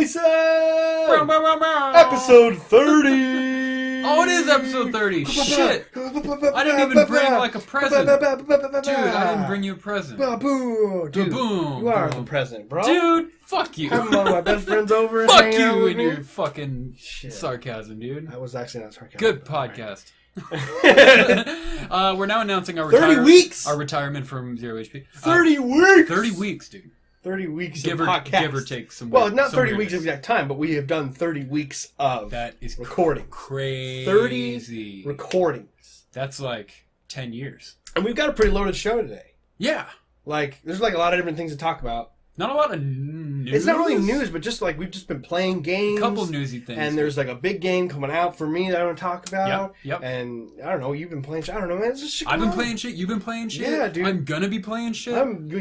Jason! Episode 30! Oh, it is episode 30. Shit! I didn't even bring like a present. Dude, I didn't bring you a present. Dude, Boom. you are the present, bro. Dude, fuck you. I'm one of my best friends over. Fuck you and your fucking sarcasm, dude. I was actually not sarcastic. Good podcast. We're now announcing our 30 weeks! Our retirement from ZeroHP. 30 weeks! 30 weeks, dude. 30 weeks give of podcast. Give or take some. Well, not 30 weeks of exact time, but we have done 30 weeks of that is recording. Crazy. 30 recordings. That's like 10 years. And we've got a pretty loaded show today. Yeah. Like, there's like a lot of different things to talk about. Not a lot of news. It's not really news, but just like we've just been playing games. A couple newsy things. And there's like a big game coming out for me that I want to talk about. Yep. And I don't know, you've been playing shit. I don't know, man. It's just shit. I've been playing shit. You've been playing shit. Yeah, dude. I'm gonna be playing shit.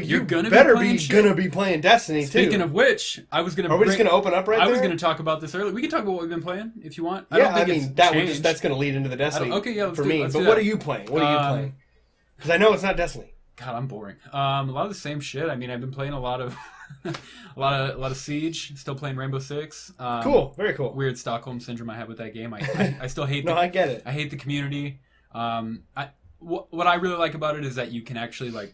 You're gonna be playing Destiny too. Speaking of which, I was gonna. Are we just gonna open up right there? I was gonna talk about this earlier. We can talk about what we've been playing if you want. Yeah, I mean that's gonna lead into the Destiny. Okay, yeah, for me. But what are you playing? What are you playing? Because I know it's not Destiny. God, I'm boring. A lot of the same shit. I mean, I've been playing a lot of. a lot of Siege. Still playing Rainbow Six. Cool, very cool. Weird Stockholm syndrome I have with that game. I still hate. No, I get it. I hate the community. What I really like about it is that you can actually like.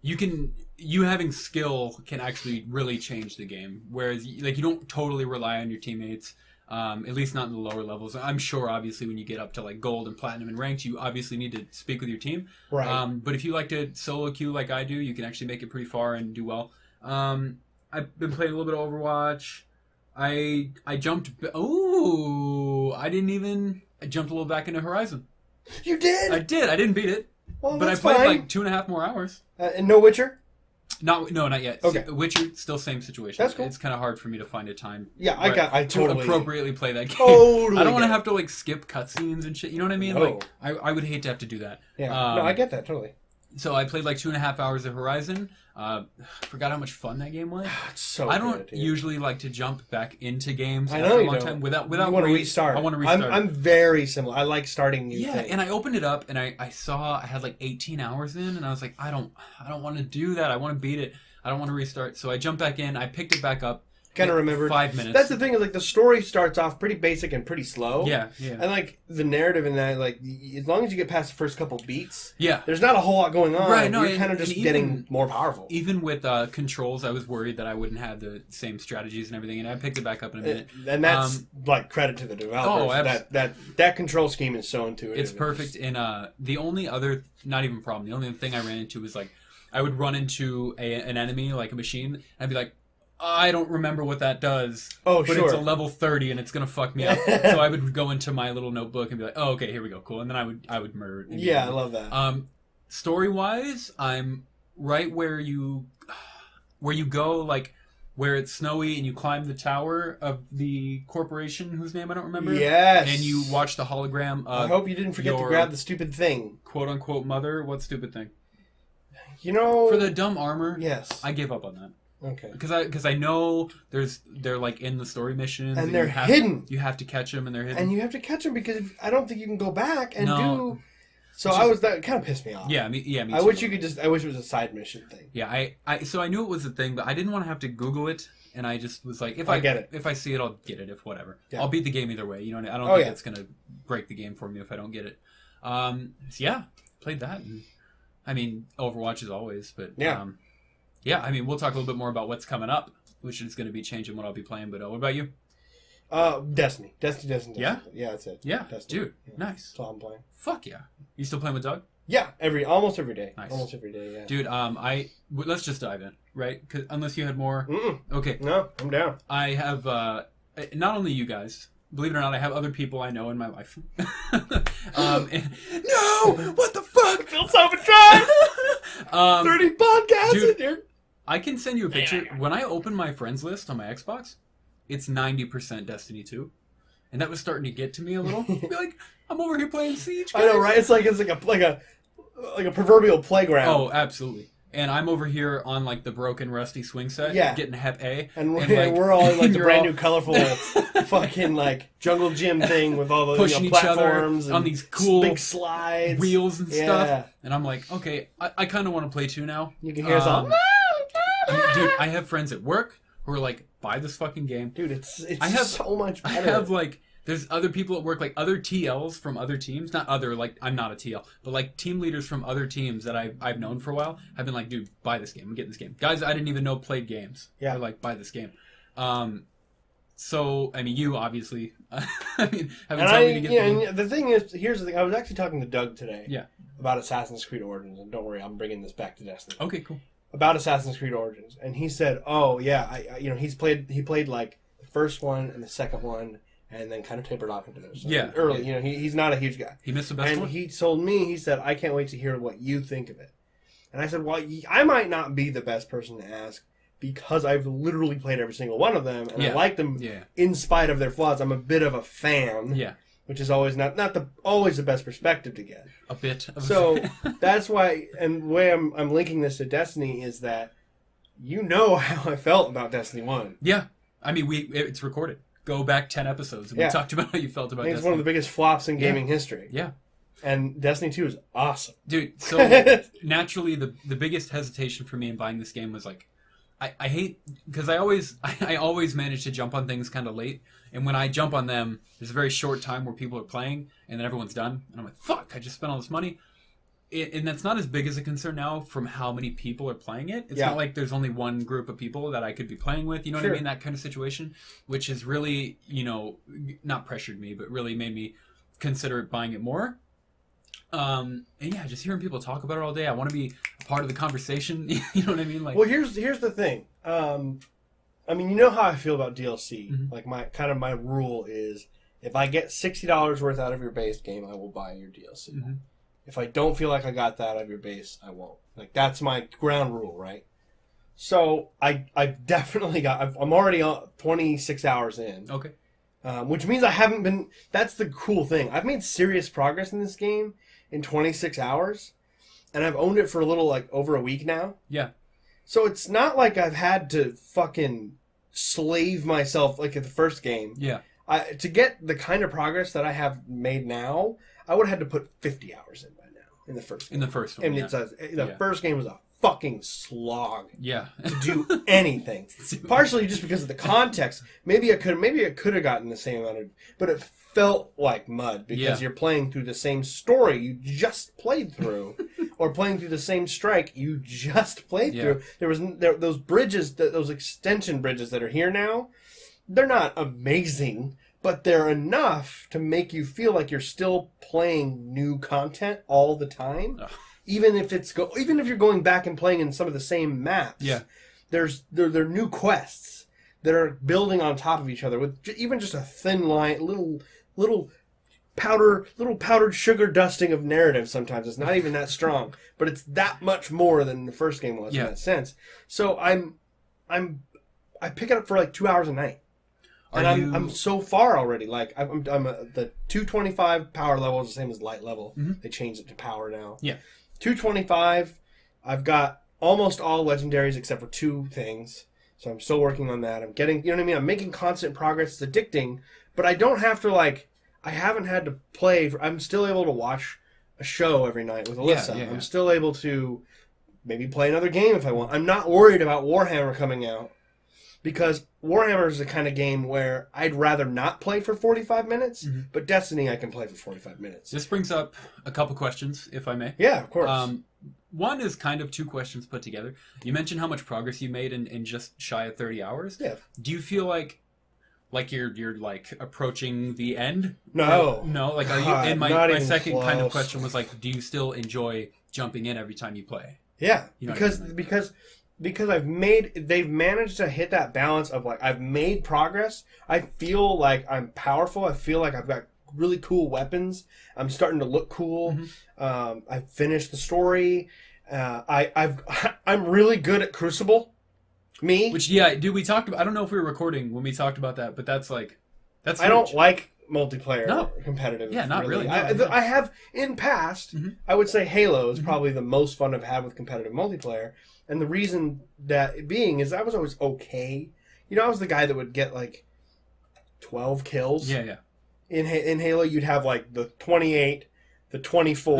You having skill can actually really change the game. Whereas like you don't totally rely on your teammates. At least not in the lower levels. I'm sure, obviously, when you get up to like gold and platinum and ranked, you obviously need to speak with your team. Right. But if you like to solo queue like I do, you can actually make it pretty far and do well. I've been playing a little bit of Overwatch. I jumped. I jumped a little back into Horizon. You did? I did. I didn't beat it. Well, but I played like 2.5 more hours. And no Witcher? No, not yet. Okay. Witcher, still same situation. That's cool. It's kind of hard for me to find a time. Yeah, I totally to appropriately play that game. Totally. I don't want to have to like skip cutscenes and shit. You know what I mean? No. Like, I would hate to have to do that. Yeah. No, I get that totally. So I played like 2.5 hours of Horizon. Forgot how much fun that game was. It's so I don't good, usually like to jump back into games I know after a you long don't. time without you want to restart. I want to restart. I'm very similar. I like starting new things. Yeah, and I opened it up and I saw I had like 18 hours in, and I was like, I don't want to do that. I want to beat it. I don't want to restart. So I jumped back in. I picked it back up. Kind of remembered 5 minutes. That's the thing, is like the story starts off pretty basic and pretty slow. Yeah. And like the narrative in that, like as long as you get past the first couple beats, yeah, there's not a whole lot going on. Right, no, you're kind of just getting more powerful. Even with controls, I was worried that I wouldn't have the same strategies and everything, and I picked it back up in a minute. And that's like credit to the developers. Oh, that control scheme is so intuitive. It's perfect. And the only other, not even problem, the only thing I ran into was like I would run into an enemy, like a machine, and I'd be like, I don't remember what that does. Oh, but sure. It's a level 30 and it's gonna fuck me up. So I would go into my little notebook and be like, oh, okay, here we go, cool. And then I would murder it. Yeah, I love that. Story wise, I'm right where you go, like where it's snowy and you climb the tower of the corporation whose name I don't remember. Yes. And you watch the hologram of I hope you didn't forget to grab the stupid thing. Quote unquote mother. What stupid thing? You know, for the dumb armor. Yes. I gave up on that. Okay. Because I know they're like in the story missions and they're hidden. You have to catch them and they're hidden. And you have to catch them because I don't think you can go back and do. So that kind of pissed me off. Yeah, me too. I wish it was a side mission thing. Yeah, so I knew it was a thing, but I didn't want to have to Google it, and I just was like, if I get it, if I see it, I'll get it. If whatever, yeah. I'll beat the game either way. You know, I don't think it's gonna break the game for me if I don't get it. So yeah, played that. And, I mean, Overwatch as always, but yeah. I mean, we'll talk a little bit more about what's coming up, which is going to be changing what I'll be playing. But what about you? Destiny. Yeah? Yeah, that's it. Yeah, Destiny. Dude, nice. That's all I'm playing. Fuck yeah. You still playing with Doug? Yeah, almost every day. Nice. Almost every day, yeah. Dude, let's just dive in, right? 'Cause unless you had more. Mm-mm. Okay. No, I'm down. I have, not only you guys, believe it or not, I have other people I know in my life. No! What the fuck? I feel so betrayed! 30 podcasts dude, in here. I can send you a picture. When I open my friends list on my Xbox, it's 90% Destiny 2. And that was starting to get to me a little. Be like, I'm over here playing Siege, guys. I know, right? It's like a proverbial playground. Oh, absolutely. And I'm over here on like the broken rusty swing set, getting Hep A. And we're all in like the brand new colorful fucking like jungle gym thing with all the pushing platforms each other on these cool big slides, wheels and stuff. And I'm like, okay, I kind of want to play too now. You can hear something. Dude, I have friends at work who are like, buy this fucking game. Dude, it's so much better. I have like, there's other people at work, like other TLs from other teams, not other, like I'm not a TL, but like team leaders from other teams that I've known for a while have been like, dude, buy this game. I'm getting this game. Guys I didn't even know played games. Yeah. They're like, buy this game. So, I mean, you obviously, I mean, haven't told me to get the game. And the thing is, here's the thing. I was actually talking to Doug today about Assassin's Creed Origins, and don't worry, I'm bringing this back to Destiny. Okay, cool. About Assassin's Creed Origins, and he said, "Oh yeah, he played like the first one and the second one, and then kind of tapered off into those. So early. You know, he's not a huge guy. He missed the best one. And he told me, he said, I can't wait to hear what you think of it. And I said, well, I might not be the best person to ask because I've literally played every single one of them, and I like them in spite of their flaws. I'm a bit of a fan. Yeah. Which is always not always the best perspective to get. A bit. So that's why, and the way I'm linking this to Destiny is that you know how I felt about Destiny 1. Yeah. I mean, it's recorded. Go back 10 episodes and we talked about how you felt about Destiny. It's one of the biggest flops in gaming history. Yeah. And Destiny 2 is awesome. Dude, so naturally the biggest hesitation for me in buying this game was like, I hate, because I always manage to jump on things kind of late. And when I jump on them, there's a very short time where people are playing, and then everyone's done. And I'm like, fuck, I just spent all this money. And that's not as big as a concern now from how many people are playing it. It's not like there's only one group of people that I could be playing with. You know what I mean? That kind of situation, which has really, not pressured me, but really made me consider buying it more. And yeah, just hearing people talk about it all day, I want to be a part of the conversation. You know what I mean? Like, well, here's the thing. I mean, you know how I feel about DLC. Mm-hmm. Like my rule is, if I get $60 worth out of your base game, I will buy your DLC. Mm-hmm. If I don't feel like I got that out of your base, I won't. Like, that's my ground rule, right? So I definitely I'm already 26 hours in. Okay. Which means I haven't been. That's the cool thing. I've made serious progress in this game in 26 hours, and I've owned it for a little, like, over a week now. Yeah. So it's not like I've had to fucking slave myself like at the first game. Yeah. To get the kind of progress that I have made now, I would have had to put 50 hours in by now in the first game. In the first one, and the first game was a fucking slog. Yeah. To do anything. Partially just because of the context. Maybe I could have gotten the same amount of, but it felt like mud because you're playing through the same story you just played through, or playing through the same strike you just played through. Those bridges, those extension bridges that are here now, they're not amazing, but they're enough to make you feel like you're still playing new content all the time. Ugh. Even if you're going back and playing in some of the same maps, there are new quests that are building on top of each other with even just a thin line, little powdered sugar dusting of narrative. Sometimes it's not even that strong, but it's that much more than the first game was in that sense. So I pick it up for like 2 hours a night. I'm so far already. Like I'm the 225 power level is the same as light level. Mm-hmm. They changed it to power now. Yeah. 225, I've got almost all legendaries except for 2 things. So I'm still working on that. I'm getting, you know what I mean? I'm making constant progress. It's addicting, but I don't have to, like, I haven't had to play. I'm still able to watch a show every night with Alyssa. I'm still able to maybe play another game if I want. I'm not worried about Warhammer coming out because Warhammer is the kind of game where I'd rather not play for 45 minutes, but Destiny I can play for 45 minutes. This brings up a couple questions, if I may. Yeah, of course. One is kind of 2 questions put together. You mentioned how much progress you made in just shy of 30 hours. Yeah. Do you feel like you're like approaching the end? No. No? Like, are you? And my second close. Kind of question was like, do you still enjoy jumping in every time you play? Yeah, you know because they've managed to hit that balance of like, I've made progress. I feel like I'm powerful. I feel like I've got really cool weapons. I'm starting to look cool. Mm-hmm. I've finished the story. I'm really good at Crucible. Which dude, we talked about. I don't know if we were recording when we talked about that, but that's huge. I don't like multiplayer competitive. Yeah, not really. I have in past. Mm-hmm. I would say Halo is probably the most fun I've had with competitive multiplayer. And the reason that being is I was always okay. You know, I was the guy that would get like 12 kills. Yeah. In Halo, you'd have like the 28 the 24,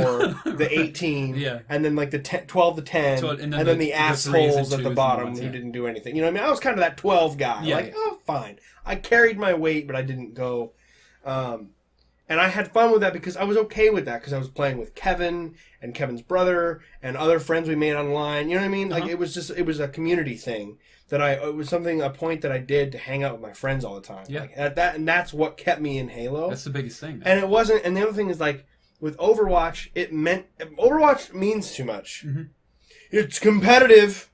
the 18, and then like the 12 to 10, and then the assholes at the bottom who didn't do anything. You know what I mean? I was kind of that 12 guy. Oh, fine. I carried my weight, but I didn't go. And I had fun with that because I was okay with that because I was playing with Kevin and Kevin's brother and other friends we made online. You know what I mean? Like it was a community thing it was a point that I did to hang out with my friends all the time. Yeah. Like and that's what kept me in Halo. That's the biggest thing, man. And it wasn't, and the other thing is like with Overwatch, Overwatch means too much. Mm-hmm. It's competitive.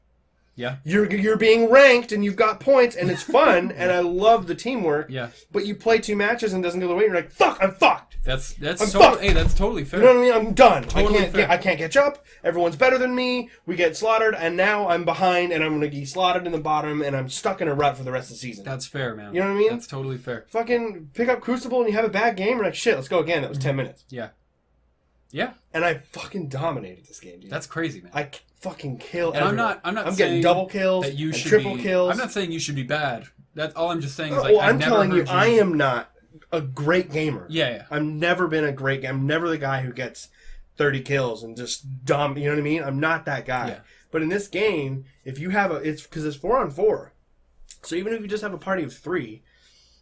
Yeah. You're being ranked and you've got points and it's fun and I love the teamwork. Yeah. But you play 2 matches and it doesn't go the way and you're like, fuck, I'm fucked. That's totally fair. You know what I mean? I'm done. Totally I can't catch up. Everyone's better than me. We get slaughtered and now I'm behind and I'm gonna get slaughtered in the bottom and I'm stuck in a rut for the rest of the season. That's fair, man. You know what I mean? That's totally fair. Fucking pick up Crucible and you have a bad game, you're like, shit, let's go again. That was 10 minutes. Yeah. Yeah. And I fucking dominated this game, dude. That's crazy, man. I fucking kill and everyone. I'm getting double kills that you and should triple kills. I'm not saying you should be bad. That's all I'm just saying is well, I've never telling you, heard I am not a great gamer. Yeah. I've never been a great I'm never the guy who gets 30 kills and just dumb, you know what I mean? I'm not that guy. Yeah. But in this game, if you have it's because it's 4-on-4. So even if you just have a party of 3,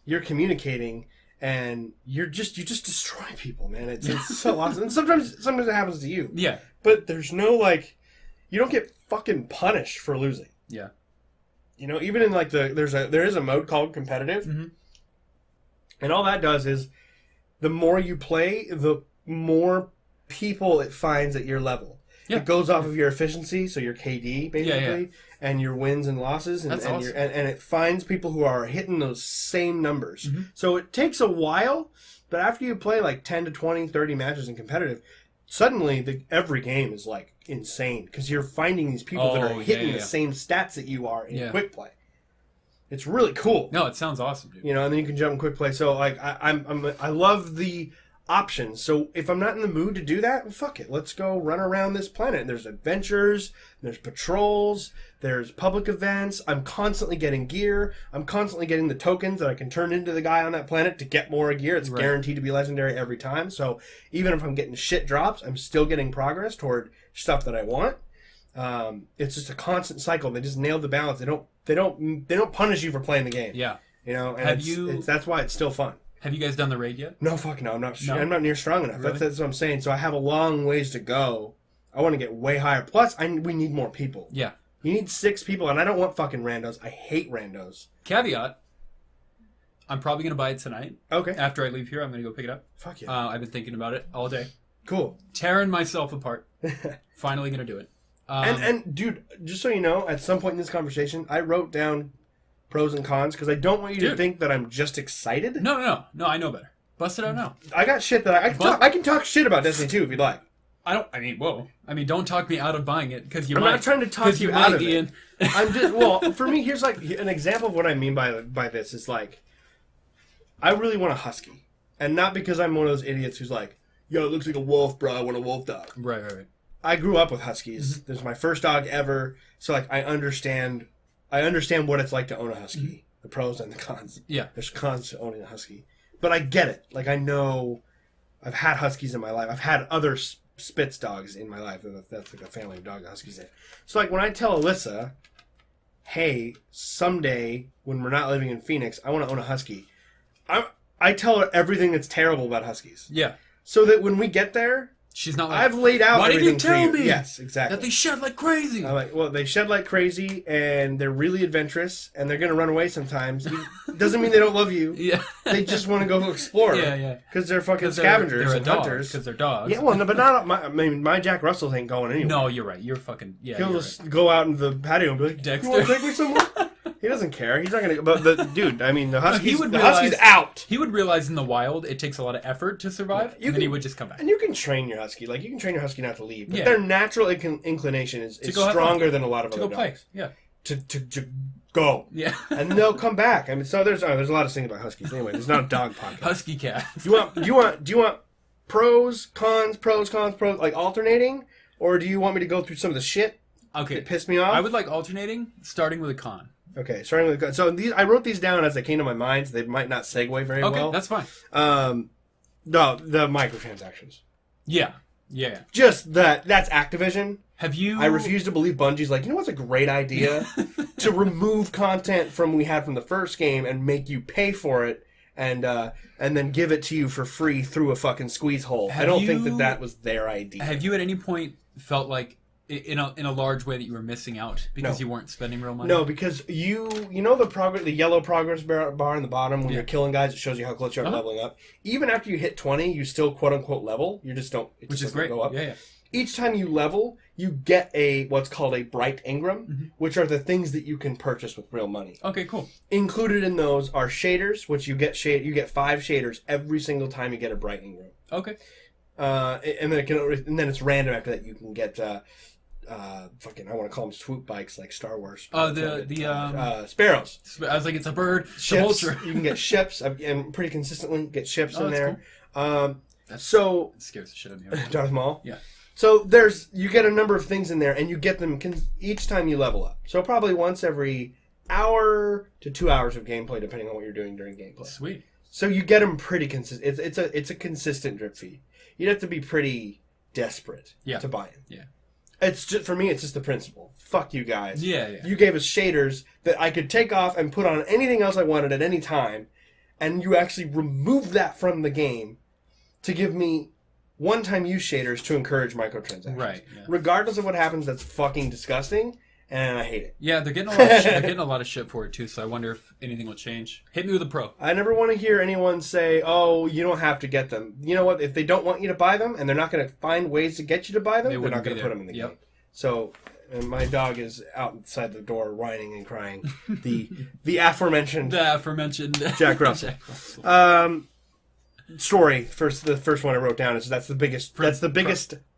you're communicating and you just destroy people, man. It's so awesome. And sometimes it happens to you. Yeah. But there's no you don't get fucking punished for losing. Yeah. You know, even in there is a mode called competitive. Mm-hmm. And all that does is the more you play, the more people it finds at your level. Yeah. It goes off of your efficiency, so your KD basically, and your wins and losses, and awesome. and it finds people who are hitting those same numbers. Mm-hmm. So it takes a while, but after you play 10 to 20, 30 matches in competitive, suddenly every game is insane because you're finding these people that are hitting the same stats that you are in quick play. It's really cool. No, it sounds awesome, dude. You know, and then you can jump in quick play. So I love the options. So if I'm not in the mood to do that, well, fuck it. Let's go run around this planet. There's adventures, there's patrols, there's public events. I'm constantly getting gear. I'm constantly getting the tokens that I can turn into the guy on that planet to get more gear. It's guaranteed to be legendary every time. So even if I'm getting shit drops, I'm still getting progress toward stuff that I want. It's just a constant cycle. They just nailed the balance. They don't punish you for playing the game. Yeah. You know, and that's why it's still fun. Have you guys done the raid yet? No, fuck no. I'm not near strong enough. Really? That's what I'm saying. So I have a long ways to go. I want to get way higher. Plus, we need more people. Yeah. You need 6 people, and I don't want fucking randos. I hate randos. Caveat. I'm probably going to buy it tonight. Okay. After I leave here, I'm going to go pick it up. Fuck yeah. I've been thinking about it all day. Cool. Tearing myself apart. Finally going to do it. And dude, just so you know, at some point in this conversation, I wrote down pros and cons because I don't want you to think that I'm just excited. No, I know better. Bust it out now. I got shit that I can talk shit about Destiny 2 if you'd like. Don't talk me out of buying it because I'm not trying to talk you out of it. I'm just for me. Here's an example of what I mean by this is I really want a husky, and not because I'm one of those idiots who's like, yo, it looks like a wolf, bro. I want a wolf dog. Right. I grew up with huskies. Mm-hmm. This is my first dog ever, so I understand what it's like to own a husky. Mm-hmm. The pros and the cons. Yeah, there's cons to owning a husky, but I get it. I know, I've had huskies in my life. I've had other Spitz dogs in my life. That's a family of dog huskies. So when I tell Alyssa, hey, someday when we're not living in Phoenix, I want to own a husky. I tell her everything that's terrible about huskies. Yeah. So that when we get there, she's not I've laid out everything for you. Why did you tell me? Yes, exactly. That they shed like crazy. I'm like, well, they shed like crazy, and they're really adventurous, and they're going to run away sometimes. It doesn't mean they don't love you. Yeah. They just want to go explore. Yeah. Because they're fucking scavengers and hunters. Because they're dogs. Yeah, well, no, but not my Jack Russell ain't going anywhere. No, you're right. You're fucking... Yeah, he'll just go out in the patio and be like, Dexter. You want to take me somewhere? He doesn't care. He's not going to... But the dude, I mean, the Husky's out. He would realize in the wild it takes a lot of effort to survive, and then he would just come back. And you can train your Husky. You can train your Husky not to leave. But their natural inclination is stronger than a lot of other dogs. Play. Yeah. To go. Yeah. And they'll come back. I mean, so there's a lot of things about Huskies. Anyway, there's not a dog podcast. Husky cat. Do you want pros, cons, alternating? Or do you want me to go through some of the shit that pissed me off? I would like alternating, starting with a con. Okay, starting with a con. So I wrote these down as they came to my mind, so they might not segue very well. Okay, that's fine. No, the microtransactions. Yeah. Just that's Activision. Have you? I refuse to believe Bungie's like, you know what's a great idea? To remove content we had from the first game and make you pay for it and then give it to you for free through a fucking squeeze hole. I don't think that was their idea. Have you at any point felt like in a large way that you were missing out because you weren't spending real money? No, because you know the yellow progress bar in the bottom when you're killing guys, it shows you how close you are to leveling up. Even after you hit 20, you still quote unquote level. You just don't. Which is great. Go up. Yeah. Each time you level, you get what's called a bright engram, which are the things that you can purchase with real money. Okay, cool. Included in those are shaders, which you get 5 shaders every single time you get a bright engram. Okay. And then it's random after that. You can get I want to call them swoop bikes like Star Wars. Sparrows. I was like, it's a bird. Ships. You can get ships, and pretty consistently get ships in there. Cool. That scares the shit out of me. Darth Maul. Yeah. So you get a number of things in there, and you get them each time you level up. So probably once every hour to 2 hours of gameplay, depending on what you're doing during gameplay. Sweet. So you get them pretty consistent. It's a consistent drip feed. You'd have to be pretty desperate to buy it. Yeah. It's just, for me, it's just the principle. Fuck you guys. Yeah. You gave us shaders that I could take off and put on anything else I wanted at any time, and you actually removed that from the game to give me one-time use shaders to encourage microtransactions. Right. Yeah. Regardless of what happens, that's fucking disgusting, and I hate it. Yeah, they're getting a lot of shit. They're getting a lot of shit for it too. So I wonder if anything will change. Hit me with a pro. I never want to hear anyone say, "Oh, you don't have to get them." You know what? If they don't want you to buy them, and they're not going to find ways to get you to buy them, they're not going to put them in the game. So, and my dog is outside the door whining and crying. The aforementioned Jack Russell. Story the first one I wrote down is that's the biggest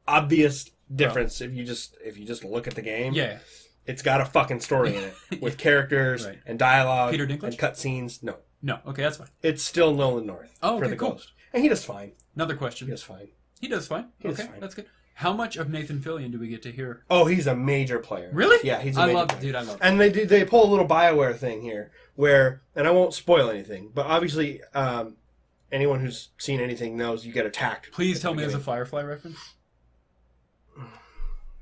obvious difference if you just look at the game. Yeah. It's got a fucking story in it with characters and dialogue Peter Dinklage? and cutscenes. No, okay, that's fine. It's still Nolan North for the Ghost. And he does fine. Another question. He does fine. Okay, that's good. How much of Nathan Fillion do we get to hear? Oh, he's a major player. Really? Yeah, he's a major player. I love it. And they pull a little BioWare thing here where, and I won't spoil anything, but obviously anyone who's seen anything knows you get attacked. Please tell me there's a Firefly reference.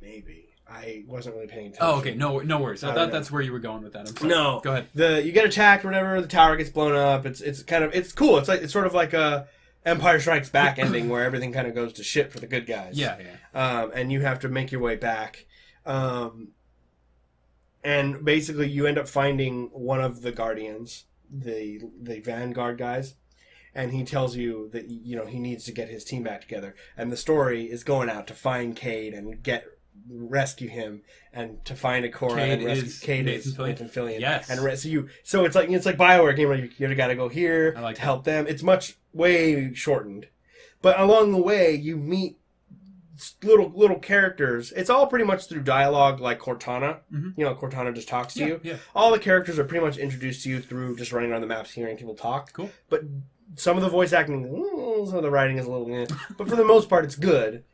Maybe. I wasn't really paying attention. Oh, okay. No worries. I thought that's where you were going with that. I'm sorry. No. Go ahead. You get attacked, whatever. The tower gets blown up. It's cool. It's sort of like a Empire Strikes Back ending where everything kind of goes to shit for the good guys. Yeah. And you have to make your way back. And basically, you end up finding one of the Guardians, the Vanguard guys. And he tells you that he needs to get his team back together. And the story is going out to find Cade and rescue him, and to find Ikora and rescue Cade is Nathan Fillion. Yes. And rescue you. So it's like BioWare game where you got to go here to help them. It's way shortened, but along the way you meet little characters. It's all pretty much through dialogue, like Cortana. Mm-hmm. Cortana just talks to you. Yeah. All the characters are pretty much introduced to you through just running around the maps, hearing people talk. Cool. But some of the voice acting, some of the writing is a little, but for the most part, it's good.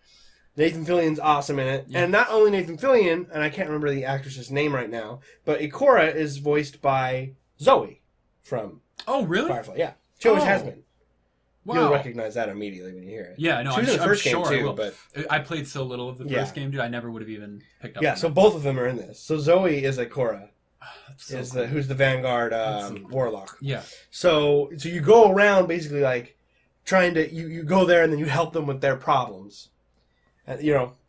Nathan Fillion's awesome in it. Yeah. And not only Nathan Fillion, and I can't remember the actress's name right now, but Ikora is voiced by Zoe from Firefly. Yeah. She always has been. Wow. You'll recognize that immediately when you hear it. Yeah, no, she was in the first game too, but I played so little of the first game, dude. I never would have even picked up. Yeah, so both of them are in this. So Zoe is Ikora. Who's the Vanguard warlock. Yeah. So you go around basically like trying to you go there and then you help them with their problems.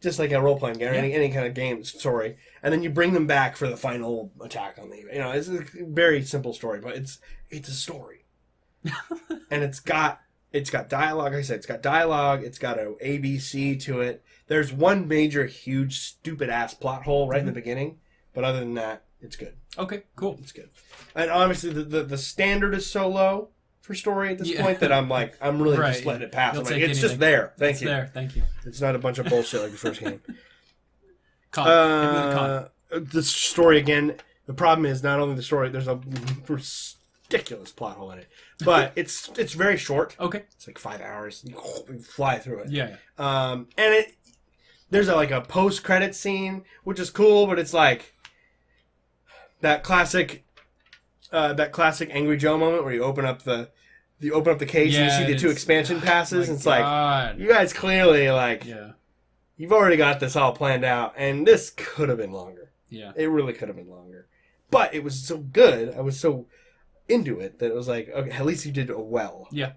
Just like a role-playing game, or any kind of game story. And then you bring them back for the final attack on the... it's a very simple story, but it's a story. And it's got dialogue. Like I said, it's got dialogue. It's got an ABC to it. There's one major, huge, stupid-ass plot hole right in the beginning. But other than that, it's good. Okay, cool. It's good. And obviously, the standard is so low for story at this point that I'm really just letting it pass. It's just there. Thank you. It's not a bunch of bullshit like the first game. The story again. The problem is not only the story. There's a ridiculous plot hole in it, but it's very short. Okay, it's like 5 hours. You fly through it. Yeah. And there's a post-credit scene, which is cool, but it's like that classic Angry Joe moment where you open up the you open up the case and you see the 2 expansion passes, and it's like, you guys clearly, like, you've already got this all planned out, and this could have been longer. Yeah. It really could have been longer. But it was so good, I was so into it, that it was like, okay, at least you did it well. Yeah.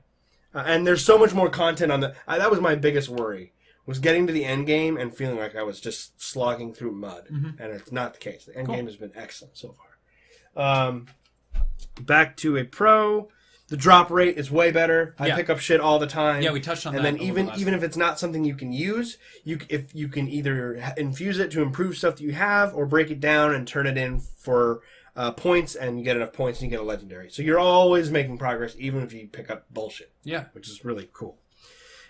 And there's so much more content on the... that was my biggest worry, was getting to the end game and feeling like I was just slogging through mud. And it's not the case. The end game has been excellent so far. Back to a pro... The drop rate is way better. I pick up shit all the time. Yeah, we touched on that. And then even if it's not something you can use, if you can either infuse it to improve stuff that you have, or break it down and turn it in for points, and you get enough points and you get a legendary. So you're always making progress, even if you pick up bullshit. Yeah, which is really cool.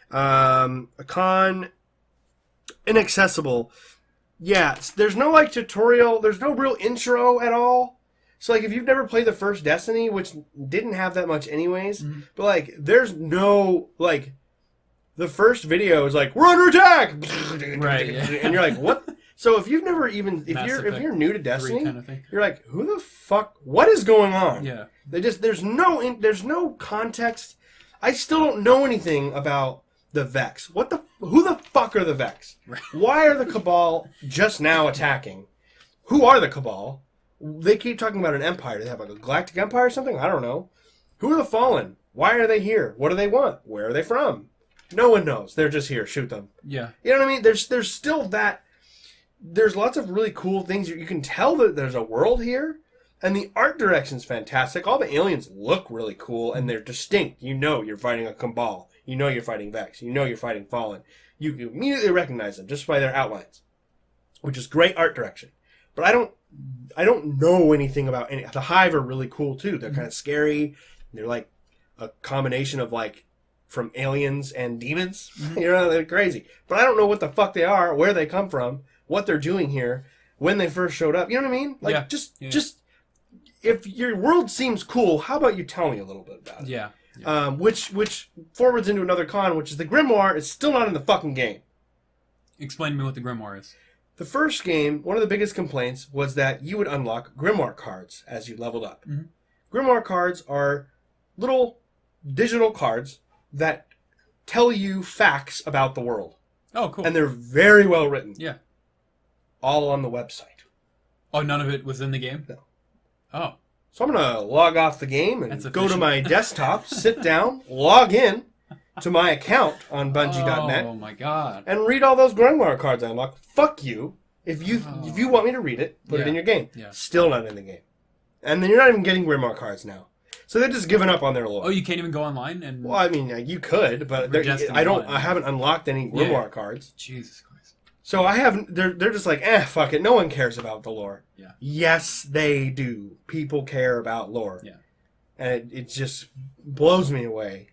A con, inaccessible. Yeah, there's no like tutorial. There's no real intro at all. So, like, if you've never played the first Destiny, which didn't have that much anyways, but, like, there's no, like, the first video is like, we're under attack! Right, yeah. And you're like, what? So, if you've never even, if you're new to Destiny, kind of thing. You're like, who the fuck, what is going on? Yeah. There's no context. I still don't know anything about the Vex. Who the fuck are the Vex? Right. Why are the Cabal just now attacking? Who are the Cabal? They keep talking about an empire. Do they have like a galactic empire or something? I don't know. Who are the Fallen? Why are they here? What do they want? Where are they from? No one knows. They're just here. Shoot them. Yeah. You know what I mean? There's still that. There's lots of really cool things. You can tell that there's a world here. And the art direction's fantastic. All the aliens look really cool, and they're distinct. You know you're fighting a Cabal. You know you're fighting Vex. You know you're fighting Fallen. You immediately recognize them just by their outlines, which is great art direction. But I don't know anything about any. The Hive are really cool too. They're kind of scary. They're like a combination of like from aliens and demons. You know, they're crazy. But I don't know what the fuck they are, where they come from, what they're doing here, when they first showed up. You know what I mean? Like just if your world seems cool, how about you tell me a little bit about it? Yeah. Which forwards into another con, which is the Grimoire is still not in the fucking game. Explain to me what the Grimoire is. The first game, one of the biggest complaints was that you would unlock Grimoire cards as you leveled up. Grimoire cards are little digital cards that tell you facts about the world. Oh, cool. And they're very well written. Yeah. All on the website. Oh, none of it was in the game? No. Oh. So I'm going to log off the game and go to my desktop, sit down, log in to my account on Bungie.net. Oh my god! And read all those Grimoire cards I unlocked. Fuck you. If you want me to read it, put it in your game. Yeah. Still not in the game. And then you're not even getting Grimoire cards now. So they're just giving up on their lore. Oh, you can't even go online and. Well, I mean, you could, but I haven't unlocked any Grimoire cards. Jesus Christ. So I haven't. They're just like, fuck it. No one cares about the lore. Yeah. Yes, they do. People care about lore. Yeah. And it just blows me away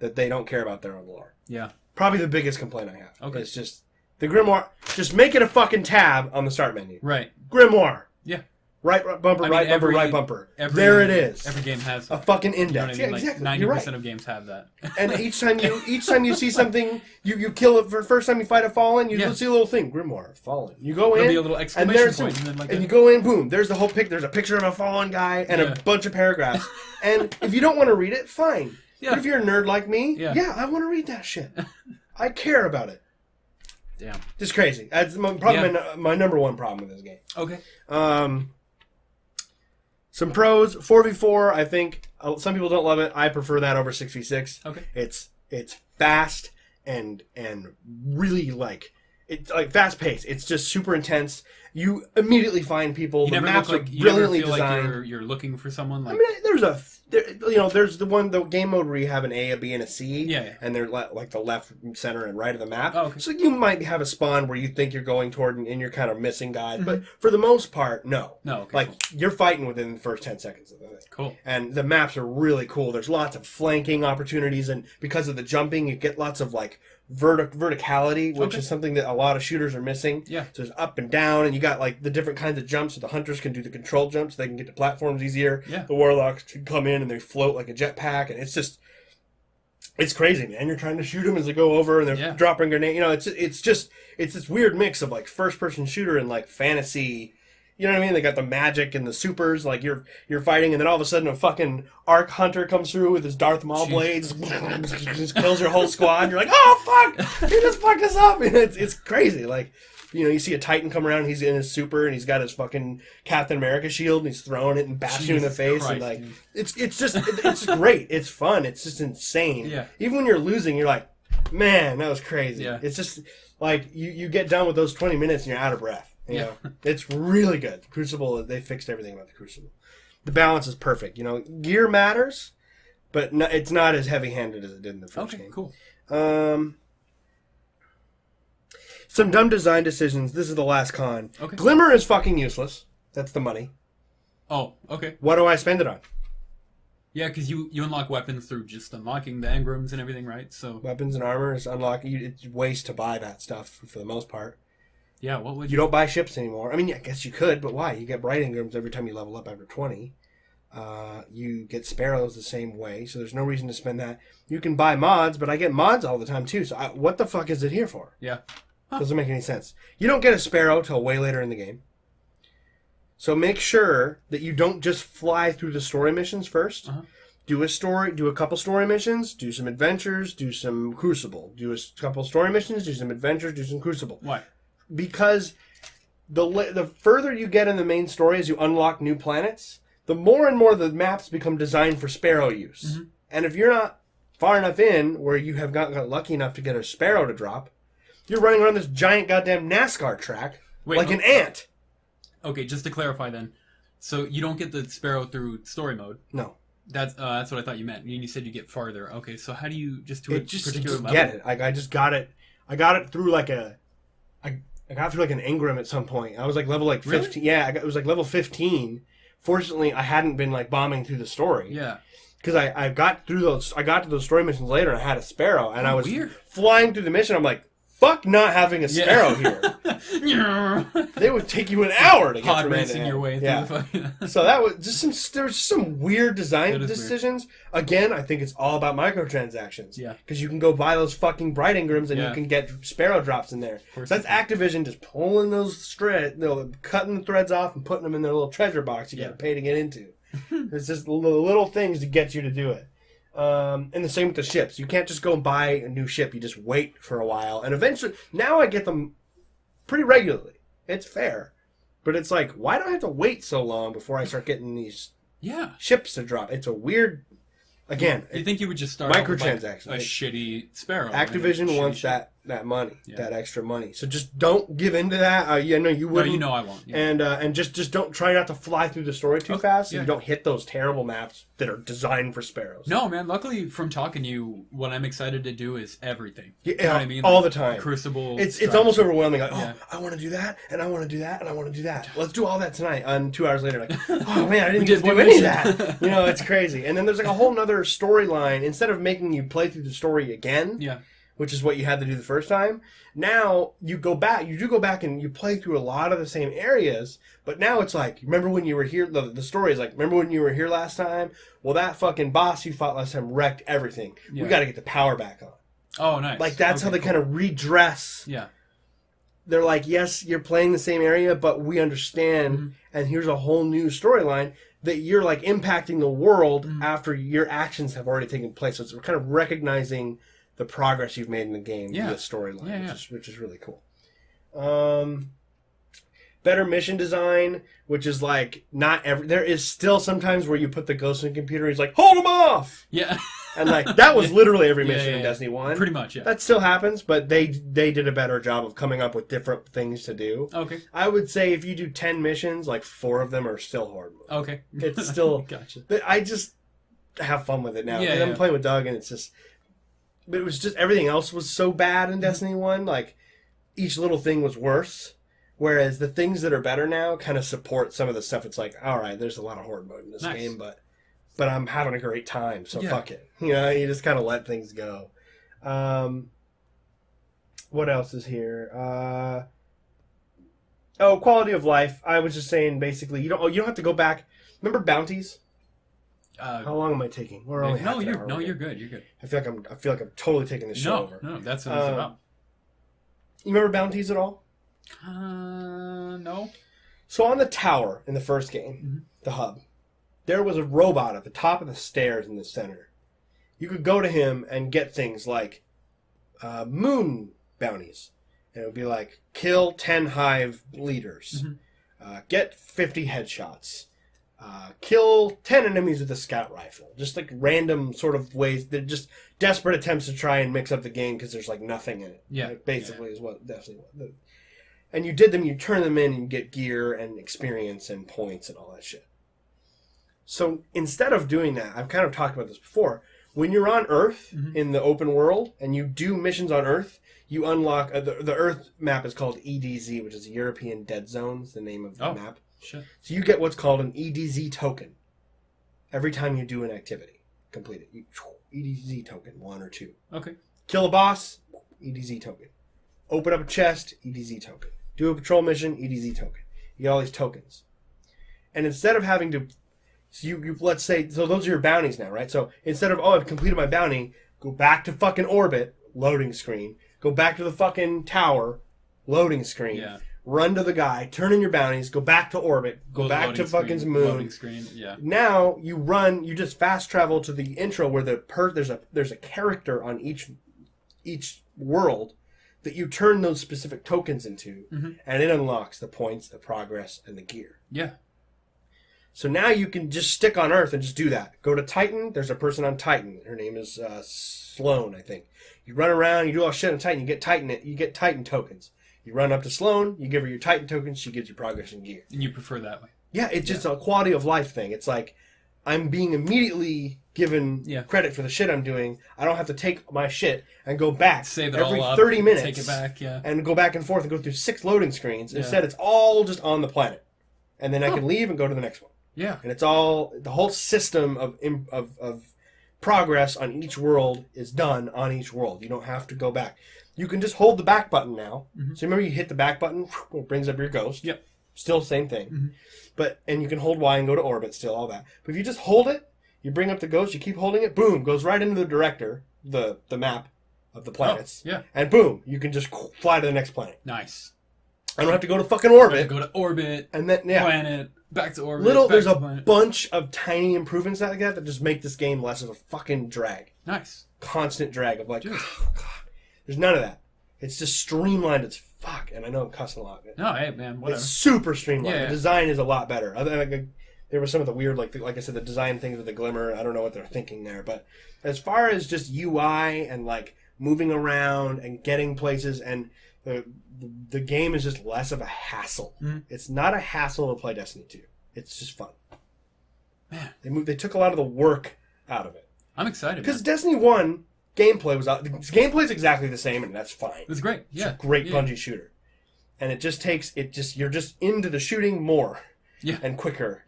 that they don't care about their own lore. Yeah. Probably the biggest complaint I have. Okay. It's just the Grimoire. Just make it a fucking tab on the start menu. Right. Grimoire. Yeah. Right bumper, right bumper. There it is. Every game has a fucking index. You know what I mean? Exactly. Like 90% of games have that. And each time you see something, you kill it for the first time you fight a Fallen, you see a little thing, Grimoire, Fallen. You go in, be a little exclamation point, and then you go in, boom, there's the whole there's a picture of a Fallen guy and a bunch of paragraphs. And if you don't want to read it, fine. Yeah. But if you're a nerd like me, I want to read that shit. I care about it. Damn. Just crazy. That's my number one problem with this game. Okay. Some pros, 4v4, I think. Some people don't love it. I prefer that over 6v6. Okay. It's fast and really it's like fast paced. It's just super intense. You immediately find people. The maps are brilliantly designed. Like you're looking for someone. Like... I mean, there's the game mode where you have an A, a B, and a C. Yeah. And they're like the left, center, and right of the map. Oh, okay. So you might have a spawn where you think you're going toward and you're kind of missing guys. But for the most part, no. No. Okay, you're fighting within the first 10 seconds of the thing. Cool. And the maps are really cool. There's lots of flanking opportunities, and because of the jumping, you get lots of verticality, which is something that a lot of shooters are missing. Yeah. So it's up and down, and you got the different kinds of jumps. So the hunters can do the control jumps; they can get to platforms easier. Yeah. The warlocks can come in and they float like a jetpack, and it's crazy, man. You're trying to shoot them as they go over, and they're dropping grenades. It's this weird mix of first person shooter and fantasy. You know what I mean? They got the magic and the supers, like you're fighting, and then all of a sudden a fucking Arc Hunter comes through with his Darth Maul blades, just kills your whole squad. You're like, oh fuck, he just fucked us up. And it's crazy. Like, you know, you see a Titan come around, he's in his super, and he's got his fucking Captain America shield, and he's throwing it and bashing you in the face, Christ, and like, dude. it's great. It's fun. It's just insane. Yeah. Even when you're losing, you're like, man, that was crazy. Yeah. It's just like you get done with those 20 minutes and you're out of breath. You know, it's really good. Crucible, they fixed everything about the Crucible. The balance is perfect. You know, gear matters, but it's not as heavy-handed as it did in the first game. Cool. Some dumb design decisions. This is the last con. Okay. Glimmer is fucking useless. That's the money. Oh, okay. What do I spend it on? Yeah, because you unlock weapons through just unlocking the engrams and everything, right? So weapons and armor is unlocked. It's waste to buy that stuff for the most part. Yeah, what would you don't buy ships anymore. I mean, I guess you could, but why? You get bright engrams every time you level up after 20. You get sparrows the same way, so there's no reason to spend that. You can buy mods, but I get mods all the time too. So what the fuck is it here for? Yeah, doesn't make any sense. You don't get a sparrow till way later in the game. So make sure that you don't just fly through the story missions first. Do a couple story missions, do some adventures, do some Crucible. Do a couple story missions, do some adventures, do some Crucible. Why? Because the further you get in the main story as you unlock new planets, the more and more the maps become designed for sparrow use. Mm-hmm. And if you're not far enough in where you have not got lucky enough to get a sparrow to drop, you're running around this giant goddamn NASCAR track like an ant. Okay, just to clarify then. So you don't get the sparrow through story mode? No. That's what I thought you meant. You said you get farther. Okay, so how do you just do a particular level? Get it. I just got it. I got it through like I got through like an engram at some point. I was like level 15. Really? Yeah, it was like level 15. Fortunately, I hadn't been like bombing through the story. Yeah. Because I got through those. I got to those story missions later, and I had a sparrow, and I was flying through the mission. I'm like, fuck not having a sparrow here. They would take you an hour to get pod racing your way through the fucking... So that was just there was some weird design decisions. Weird. Again, I think it's all about microtransactions. Yeah. Because you can go buy those fucking bright engrams and you can get sparrow drops in there. So that's Activision just pulling those cutting the threads off and putting them in their little treasure box you got to pay to get into. It's just little things to get you to do it. And the same with the ships. You can't just go and buy a new ship. You just wait for a while. And eventually, now I get them pretty regularly. It's fair. But it's like, why do I have to wait so long before I start getting these ships to drop? It's a weird... Again, you think you would just start microtransactions. Like a shitty sparrow. Activision wants that money, that extra money. So just don't give in to that. You wouldn't. No, you know I won't. Yeah. And just don't try not to fly through the story too fast. So you don't hit those terrible maps that are designed for sparrows. No, man. Luckily, from talking to you, what I'm excited to do is everything. Yeah, you know what I mean? All the time. Crucible. It's almost overwhelming. Like, I want to do that, and I want to do that, and I want to do that. Let's do all that tonight. And 2 hours later, like, oh man, I didn't get to do any of that. It's crazy. And then there's like a whole nother storyline. Instead of making you play through the story again, which is what you had to do the first time, now you go back and you play through a lot of the same areas, but now it's like, remember when you were here, the story is like, remember when you were here last time? Well, that fucking boss you fought last time wrecked everything. We got to get the power back on. Oh, nice. Like, that's how they kind of redress. Yeah. They're like, yes, you're playing the same area, but we understand, and here's a whole new storyline that you're like impacting the world after your actions have already taken place. So it's kind of recognizing the progress you've made in the game via storyline, which is really cool. Better mission design, which is like there is still sometimes where you put the ghost in the computer and he's like, hold him off! Yeah. And like that was literally every mission in Destiny 1. Pretty much, yeah. That still happens, but they did a better job of coming up with different things to do. Okay. I would say if you do 10 missions, like 4 of them are still horde mode. Okay. It's still... Gotcha. I just have fun with it now. Yeah, I'm playing with Doug, and it's just... But it was just... Everything else was so bad in Destiny 1. Like, each little thing was worse. Whereas the things that are better now kind of support some of the stuff. It's like, all right, there's a lot of horde mode in this game, but I'm having a great time, so fuck it. You just kind of let things go. What else is here? Quality of life. I was just saying, basically, you don't have to go back. Remember bounties? How long am I taking? We're only you're good. You're good. I feel like I'm totally taking this show over. No, that's what it's about. You remember bounties at all? No. So on the tower in the first game, the hub, there was a robot at the top of the stairs in the center. You could go to him and get things like moon bounties. And it would be like, kill 10 hive leaders. Get 50 headshots. Kill 10 enemies with a scout rifle. Just like random sort of ways. They're just desperate attempts to try and mix up the game because there's like nothing in it. Yeah. Like, basically is what definitely what. And you did them, you turn them in, and you get gear and experience and points and all that shit. So instead of doing that, I've kind of talked about this before. When you're on Earth in the open world and you do missions on Earth, you unlock the Earth map is called EDZ, which is European Dead Zone. Is the name of the map. Shit. So you get what's called an EDZ token every time you do an activity. Complete it. EDZ token 1 or 2. Okay. Kill a boss, EDZ token. Open up a chest, EDZ token. Do a patrol mission, EDZ token. You get all these tokens. And instead of having to... So you let's say... So those are your bounties now, right? So instead of, I've completed my bounty, go back to fucking orbit, loading screen. Go back to the fucking tower, loading screen. Yeah. Run to the guy, turn in your bounties, go back to orbit, go back to fucking moon. Loading screen, yeah. Now you run, you just fast travel to the intro where there's a character on each world that you turn those specific tokens into, and it unlocks the points, the progress, and the gear. Yeah. So now you can just stick on Earth and just do that. Go to Titan. There's a person on Titan. Her name is Sloan, I think. You run around, you do all shit on Titan. You get Titan tokens. You run up to Sloan, you give her your Titan tokens, she gives you progress and gear. And you prefer that way? Yeah, it's just a quality of life thing. It's like I'm being immediately given credit for the shit I'm doing. I don't have to take my shit and go back every 30 minutes. Take it back, and go back and forth and go through 6 loading screens. Instead, it's all just on the planet. And then I can leave and go to the next one. Yeah. And it's all, the whole system of progress on each world is done on each world. You don't have to go back. You can just hold the back button now. So remember you hit the back button, it brings up your ghost. Yep. Still same thing. And you can hold Y and go to orbit, still all that. But if you just hold it, you bring up the ghost, you keep holding it, boom, goes right into the director, the map of the planets. And boom, you can just fly to the next planet. Nice. I don't have to go to fucking orbit. Go to orbit, and then planet, back to orbit. There's a bunch of tiny improvements like that just make this game less of a fucking drag. Nice. Constant drag of like, oh god. There's none of that. It's just streamlined as fuck. And I know I'm cussing a lot. No, hey man, whatever. It's super streamlined. The design is a lot better. There were some of the weird, like I said, the design things with the glimmer. I don't know what they're thinking there. But as far as just UI and like moving around and getting places, and the game is just less of a hassle. It's not a hassle to play Destiny 2. It's just fun. Man, they took a lot of the work out of it. I'm excited because Destiny 1 gameplay was out. Gameplay is exactly the same, and that's fine. It's great. It's a great Bungie shooter, and you're just into the shooting more, and quicker,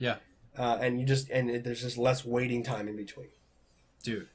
and there's just less waiting time in between, dude.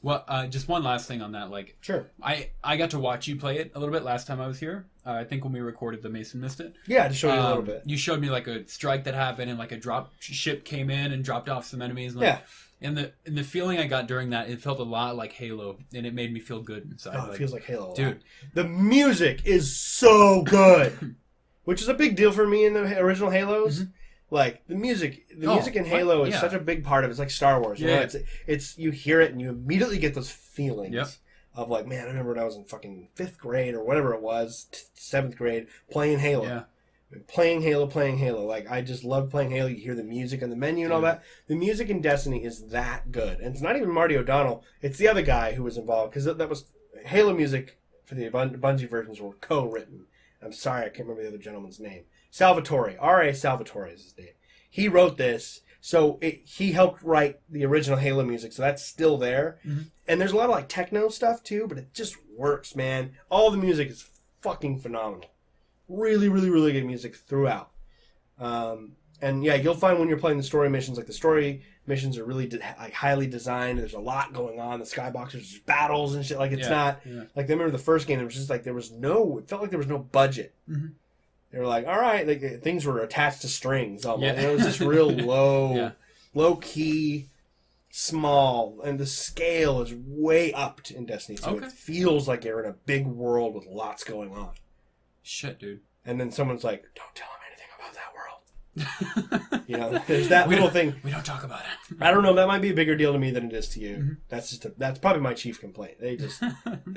Well, just one last thing on that. Like, sure, I got to watch you play it a little bit last time I was here. I think when we recorded the Mason Missed It. Yeah, to show you a little bit. You showed me like a strike that happened, and like a drop ship came in and dropped off some enemies. And, like, and the feeling I got during that, it felt a lot like Halo, and it made me feel good inside. Oh, it feels like Halo, dude. The music is so good, which is a big deal for me in the original Halos. Like the music in Halo is such a big part of it. It's like Star Wars. You know? It's you hear it and you immediately get those feelings of like, man, I remember when I was in fucking 5th grade or whatever it was, 7th grade, playing Halo. Playing Halo. Like, I just love playing Halo. You hear the music on the menu and all that. The music in Destiny is that good. And it's not even Marty O'Donnell. It's the other guy who was involved. Because that was Halo music for the Bungie versions were co-written. I'm sorry, I can't remember the other gentleman's name. Salvatore. R.A. Salvatore is his name. He wrote this. So he helped write the original Halo music. So that's still there. And there's a lot of like techno stuff too. But it just works, man. All the music is fucking phenomenal. Really, really, really good music throughout. And yeah, you'll find when you're playing the story missions, like the story missions are really highly designed. There's a lot going on. The skyboxers, there's battles and shit. Like it's not like I remember the first game. It was just like it felt like there was no budget. They were like, all right, like things were attached to strings almost. And it was just real low key, small, and the scale is way upped in Destiny 2. It feels like you're in a big world with lots going on. Shit, dude. And then someone's like, don't tell him anything There's that little thing. We don't talk about it. I don't know. That might be a bigger deal to me than it is to you. Mm-hmm. That's probably my chief complaint. They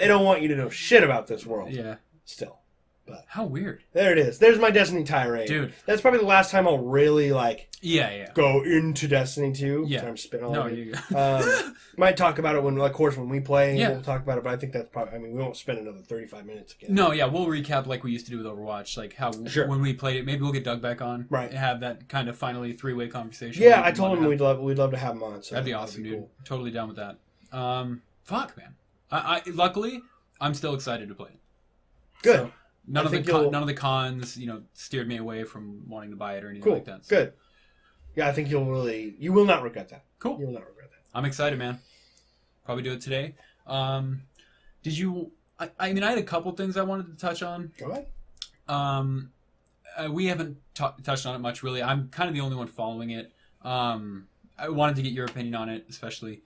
don't want you to know shit about this world. Yeah. Still. But how weird. There it is. There's my Destiny tirade. Dude. That's probably the last time I'll really, go into Destiny 2. Yeah. I'm spitting all over you. Go. Might talk about it when we play. Yeah. We'll talk about it, but I think that's probably... we won't spend another 35 minutes again. No, yeah, we'll recap like we used to do with Overwatch. Like how when we played it, maybe we'll get Doug back on. Right. And have that kind of finally three-way conversation. Yeah, I told him we'd love to have him on. So that'd be awesome, dude. Cool. Totally down with that. Fuck, man. I luckily, I'm still excited to play it. Good. So, none of the cons, steered me away from wanting to buy it or anything like that. So. Good. Yeah, I think you will not regret that. Cool. You will not regret that. I'm excited, man. Probably do it today. Did you? I mean, I had a couple things I wanted to touch on. Go ahead. We haven't touched on it much, really. I'm kind of the only one following it. I wanted to get your opinion on it, especially.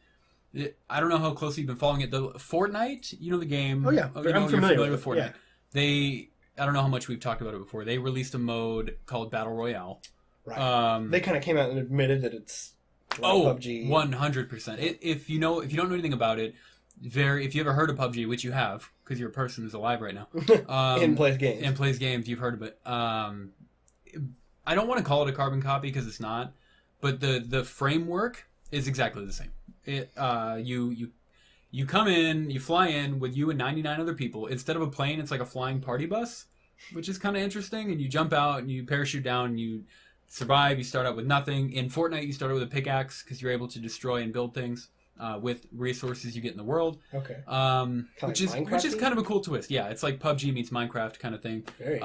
I don't know how closely you've been following it. The Fortnite, the game. Oh yeah, I'm familiar with Fortnite. Yeah. I don't know how much we've talked about it before. They released a mode called Battle Royale. Right. They kind of came out and admitted that it's PUBG. 100%. If you don't know anything about it, if you ever heard of PUBG, which you have, because you're a person who's alive right now, and plays games, you've heard of it. I don't want to call it a carbon copy because it's not, but the framework is exactly the same. You come in, you fly in with you and 99 other people. Instead of a plane, it's like a flying party bus, which is kind of interesting. And you jump out and you parachute down and you survive. You start out with nothing. In Fortnite, you start out with a pickaxe because you're able to destroy and build things with resources you get in the world. Okay. Which is kind of a cool twist. Yeah, it's like PUBG meets Minecraft kind of thing. Very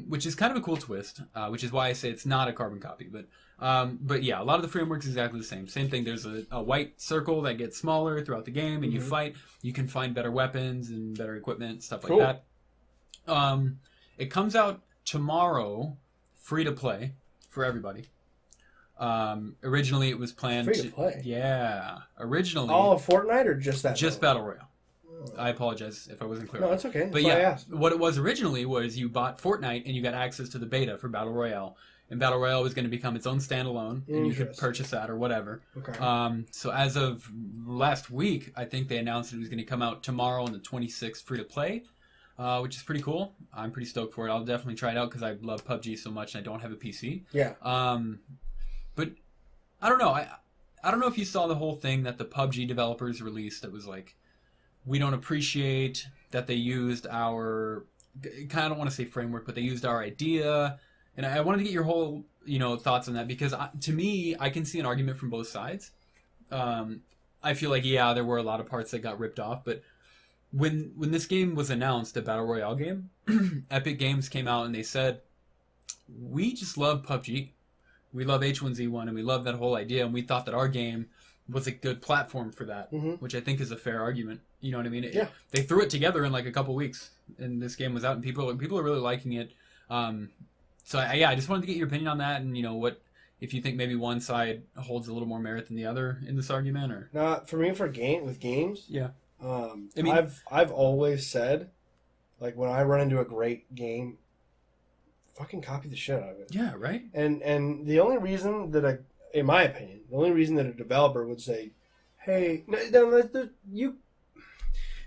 which is kind of a cool twist. Which is why I say it's not a carbon copy, but yeah, a lot of the framework's exactly the same. Same thing. There's a white circle that gets smaller throughout the game, and you fight. You can find better weapons and better equipment, stuff like that. It comes out tomorrow, free to play for everybody. Originally, it was planned free to play. Yeah, originally. All of Fortnite or just that? Just Battle Royale. I apologize if I wasn't clear. No, that's okay. But yeah, what it was originally was you bought Fortnite and you got access to the beta for Battle Royale. And Battle Royale was going to become its own standalone, and you could purchase that or whatever. Okay. So as of last week, I think they announced it was going to come out tomorrow on the 26th free to play, which is pretty cool. I'm pretty stoked for it. I'll definitely try it out because I love PUBG so much and I don't have a PC. Yeah. But I don't know. I don't know if you saw the whole thing that the PUBG developers released that was like, we don't appreciate that they used our, kind of don't want to say framework, but they used our idea. And I wanted to get your whole, thoughts on that because to me, I can see an argument from both sides. I feel like, yeah, there were a lot of parts that got ripped off, but when this game was announced, a Battle Royale game, Epic Games came out and they said, we just love PUBG. We love H1Z1 and we love that whole idea, and we thought that our game was a good platform for that, which I think is a fair argument. You know what I mean? Yeah. They threw it together in like a couple weeks, and this game was out, and people are really liking it. So I just wanted to get your opinion on that, and what if you think maybe one side holds a little more merit than the other in this argument, or not for me with games. Yeah, I've always said, like when I run into a great game, fucking copy the shit out of it. Yeah, right. And the only reason that in my opinion, the only reason that a developer would say, hey,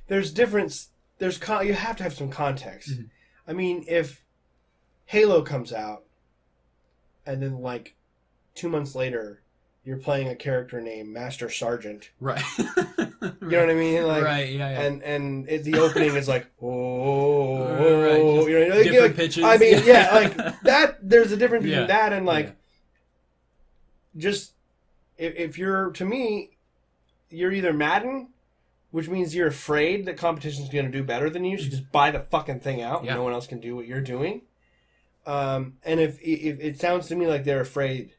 there's difference. You have to have some context. Mm-hmm. I mean, if Halo comes out, and then like 2 months later, you're playing a character named Master Sergeant. Right. You know what I mean? Like, right. Yeah. And the opening is like, oh, right. Different pitches. I mean, yeah, like that. There's a difference between that and like, just if you're to me, you're either Madden, which means you're afraid that competition's going to do better than you, so just buy the fucking thing out. Yeah. No one else can do what you're doing. And if it sounds to me like they're afraid,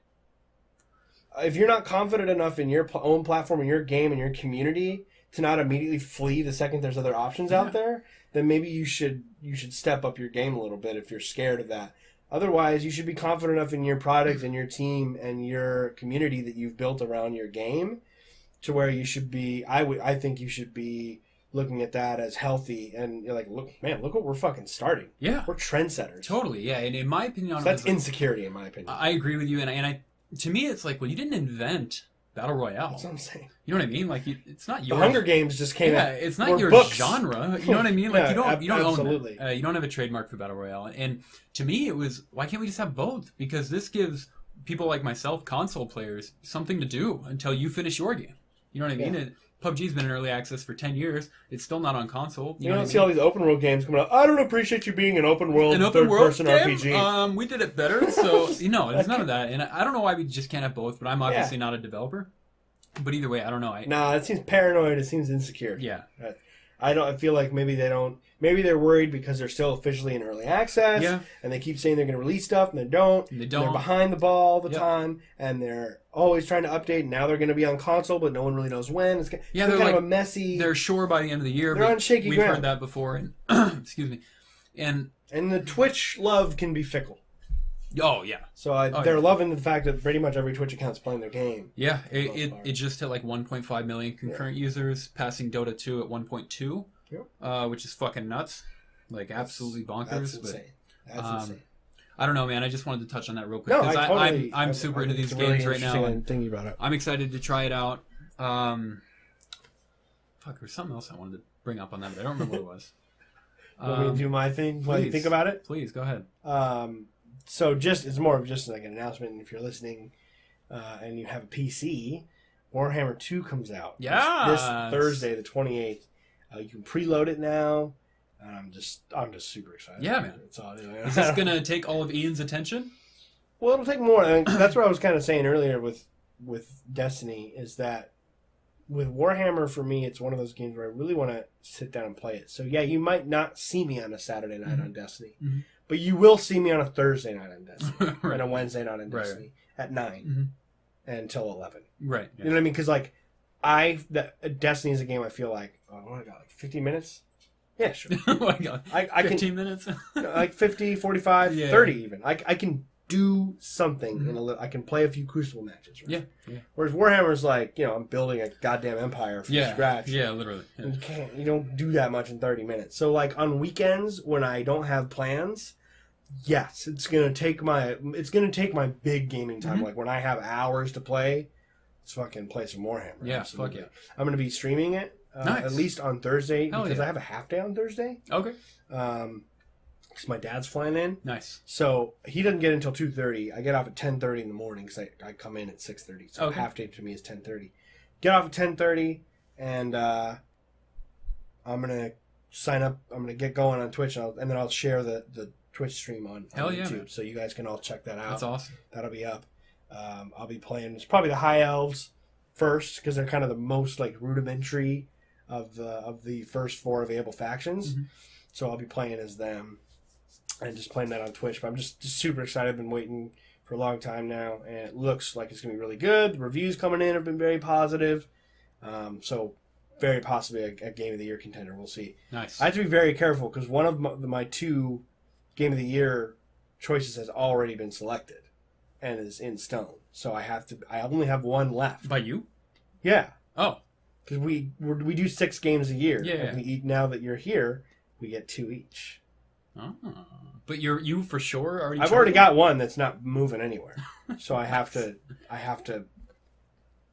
if you're not confident enough in your own platform and your game and your community to not immediately flee the second there's other options out there, then maybe you should step up your game a little bit if you're scared of that. Otherwise, you should be confident enough in your product and your team and your community that you've built around your game to where you should be. I think you should be looking at that as healthy, and you're like, look what we're fucking starting. Yeah, we're trendsetters. Totally, yeah. And in my opinion, so that's insecurity, in my opinion. I agree with you, and I to me, it's like, well, you didn't invent Battle Royale. That's what I'm saying. You know what I mean? Like, it's not your... The Hunger Games just came out. Yeah, it's not your books. genre. You know what I mean? Like, Yeah, you don't absolutely. own that. You don't have a trademark for Battle Royale. And to me, it was, why can't we just have both? Because this gives people like myself, console players, something to do until you finish your game. You know what I mean? Yeah. PUBG's been in early access for 10 years. It's still not on console. You don't see all these open world games coming out. I don't appreciate you being an open world third-person RPG. We did it better, so there's none of that. And I don't know why we just can't have both, but I'm obviously not a developer. But either way, I don't know. Nah, it seems paranoid. It seems insecure. Yeah. I feel like maybe they don't. Maybe they're worried because they're still officially in early access. Yeah. And they keep saying they're going to release stuff, and they don't. And they don't. They're behind the ball all the time, and they're always trying to update. Now they're going to be on console, but no one really knows when. It's they're kind like of a messy. They're sure by the end of the year. They're on shaky We've ground. heard that before. And excuse me. And the Twitch love can be fickle. Oh yeah. So they're loving the fact that pretty much every Twitch account's playing their game. Yeah, it just hit like 1.5 million concurrent users, passing Dota 2 at 1.2, which is fucking nuts, like absolutely bonkers. That's insane. That's insane. I don't know, man. I just wanted to touch on that real quick because I'm super into these games right now. Thing you brought up. I'm excited to try it out. There's something else I wanted to bring up on that, but I don't remember what it was. You want me to do my thing while you think about it? Please go ahead. So it's more of just like an announcement. If you're listening and you have a PC, Warhammer 2 comes out this Thursday, the 28th. You can preload it now. I'm just super excited. Yeah, man. It's all, Is this gonna take all of Ian's attention? Well, it'll take more. That's what I was kind of saying earlier with Destiny, is that with Warhammer, for me, it's one of those games where I really want to sit down and play it. So yeah, you might not see me on a Saturday night on Destiny. Mm-hmm. But you will see me on a Thursday night on Destiny and a Wednesday night on Destiny at 9 until 11. Right. Yeah. You know what I mean? Because Destiny is a game I feel like, what I got, like 50 minutes? Yeah, sure. Oh my God. I 15 minutes? Like 50, 45, 30 even. I can do something. I can play a few Crucible matches. Right? Yeah. Whereas Warhammer's like, I'm building a goddamn empire from scratch. Yeah, literally. Yeah. You don't do that much in 30 minutes. So like on weekends when I don't have plans, yes, it's gonna take my big gaming time. Like when I have hours to play, let's fucking play some Warhammer. Yeah, absolutely. fuck yeah. I'm gonna be streaming it at least on Thursday because I have a half day on Thursday. Okay. Because my dad's flying in. Nice. So he doesn't get until 2:30. I get off at 10:30 in the morning because I come in at 6:30. So half day to me is 10:30. Get off at 10:30, and I'm gonna sign up. I'm gonna get going on Twitch, and then I'll share the Twitch stream on YouTube, man. So you guys can all check that out. That's awesome. That'll be up. I'll be playing. It's probably the High Elves first because they're kind of the most like rudimentary of the first 4 available factions. So I'll be playing as them. And just playing that on Twitch. But I'm just super excited. I've been waiting for a long time now. And it looks like it's going to be really good. The reviews coming in have been very positive. So very possibly a Game of the Year contender. We'll see. Nice. I have to be very careful because one of my 2 Game of the Year choices has already been selected and is in stone. So I only have 1 left. By you? Yeah. Oh. Because we do 6 games a year. Yeah. And now that you're here, we get 2 each. Oh, but you for sure already. I've already got 1 that's not moving anywhere, so I have to